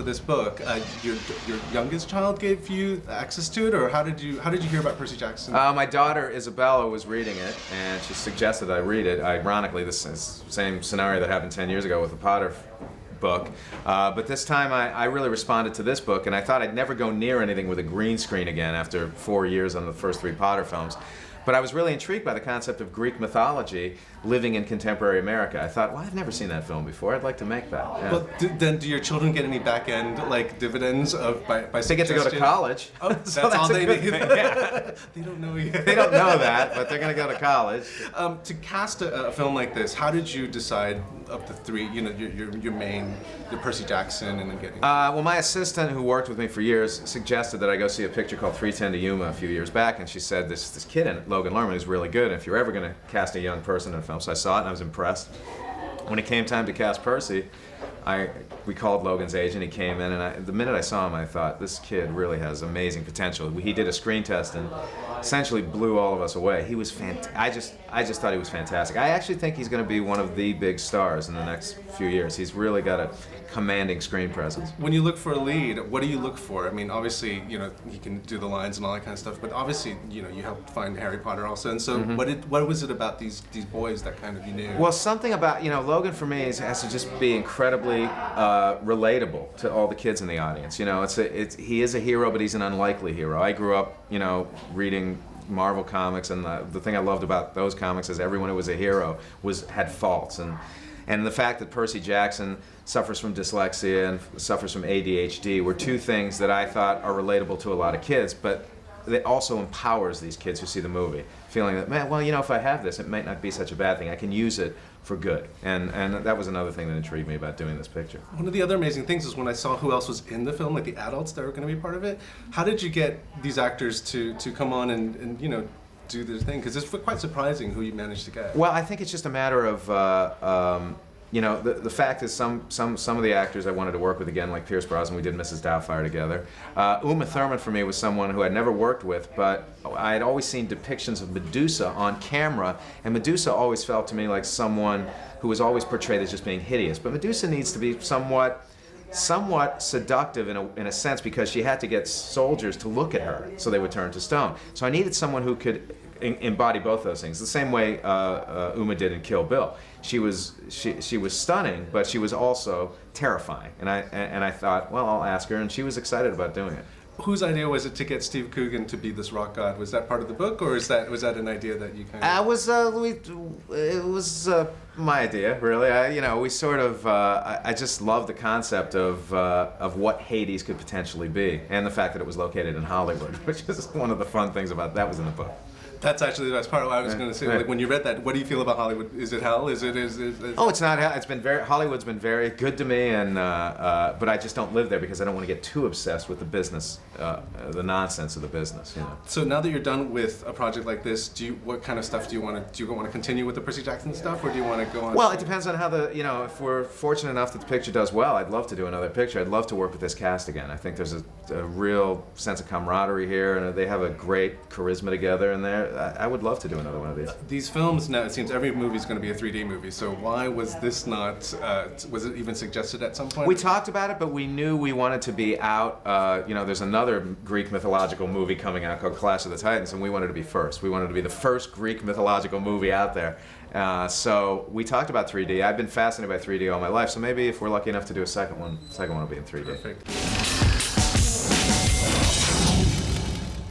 for this book, your youngest child gave you access to it, or how did you hear about Percy Jackson? My daughter Isabella was reading it, and she suggested I read it. Ironically, this is the same scenario that happened 10 years ago with the Potter book, but this time I really responded to this book, and I thought I'd never go near anything with a green screen again after 4 years on the first 3 Potter films. But I was really intrigued by the concept of Greek mythology living in contemporary America. I thought, well, I've never seen that film before. I'd like to make that. Yeah. Well, then do your children get any back-end like dividends of by They get to go to college. Oh, that's, so that's all they need. Yeah. They don't know yet. They don't know that, but they're going to go to college. To cast a film like this, how did you decide of the 3? You know, your main, the Percy Jackson, and then getting. Well, my assistant, who worked with me for years, suggested that I go see a picture called 3:10 to Yuma a few years back, and she said this kid in it, Logan Lerman, is really good. If you're ever going to cast a young person in a film, so I saw it and I was impressed. When it came time to cast Percy, we called Logan's agent. He came in, and the minute I saw him, I thought, this kid really has amazing potential. He did a screen test and essentially blew all of us away. He was I just thought he was fantastic. I actually think he's going to be one of the big stars in the next few years. He's really got a commanding screen presence. When you look for a lead, what do you look for? I mean, obviously, you know, he can do the lines and all that kind of stuff, but obviously, you know, you helped find Harry Potter also. And so, what was it about these boys that kind of you knew? Well, something about, you know, Logan for me has to just be incredibly relatable to all the kids in the audience. You know, he is a hero, but he's an unlikely hero. I grew up, you know, reading Marvel comics, and the thing I loved about those comics is everyone who was a hero had faults, and the fact that Percy Jackson suffers from dyslexia and suffers from ADHD were 2 things that I thought are relatable to a lot of kids, but it also empowers these kids who see the movie, feeling that, man, well, you know, if I have this, it might not be such a bad thing. I can use it for good. And that was another thing that intrigued me about doing this picture. One of the other amazing things is when I saw who else was in the film, like the adults that were going to be part of it. How did you get these actors to come on and you know, do their thing? Because it's quite surprising who you managed to get. Well, I think it's just a matter of, you know, the fact is some of the actors I wanted to work with again, like Pierce Brosnan. We did Mrs. Doubtfire together. Uma Thurman for me was someone who I'd never worked with, but I had always seen depictions of Medusa on camera, and Medusa always felt to me like someone who was always portrayed as just being hideous. But Medusa needs to be somewhat seductive in a sense, because she had to get soldiers to look at her so they would turn to stone. So I needed someone who could embody both those things, the same way Uma did in Kill Bill. She was stunning, but she was also terrifying. And I thought, well, I'll ask her, and she was excited about doing it. Whose idea was it to get Steve Coogan to be this rock god? Was that part of the book, or was that an idea that you kind of? It was my idea, really. You know, we sort of. I just loved the concept of what Hades could potentially be, and the fact that it was located in Hollywood, which is one of the fun things about that was in the book. That's actually the best part of what I was going to say. Like, when you read that, what do you feel about Hollywood? Is it hell? Is it? Oh, it's not hell. It's been Hollywood's been very good to me, and but I just don't live there because I don't want to get too obsessed with the business, the nonsense of the business. You know. So now that you're done with a project like this, what kind of stuff do you want to? Do you want to continue with the Percy Jackson stuff, or do you want to go on? Well, it depends on how you know, if we're fortunate enough that the picture does well, I'd love to do another picture. I'd love to work with this cast again. I think there's a real sense of camaraderie here, and they have a great charisma together, and I would love to do another one of these. These films, now it seems every movie is going to be a 3D movie, so why was this not, was it even suggested at some point? We talked about it, but we knew we wanted to be out, you know, there's another Greek mythological movie coming out called Clash of the Titans, and we wanted to be first. We wanted to be the first Greek mythological movie out there. So we talked about 3D. I've been fascinated by 3D all my life, so maybe if we're lucky enough to do a second one will be in 3D. Perfect.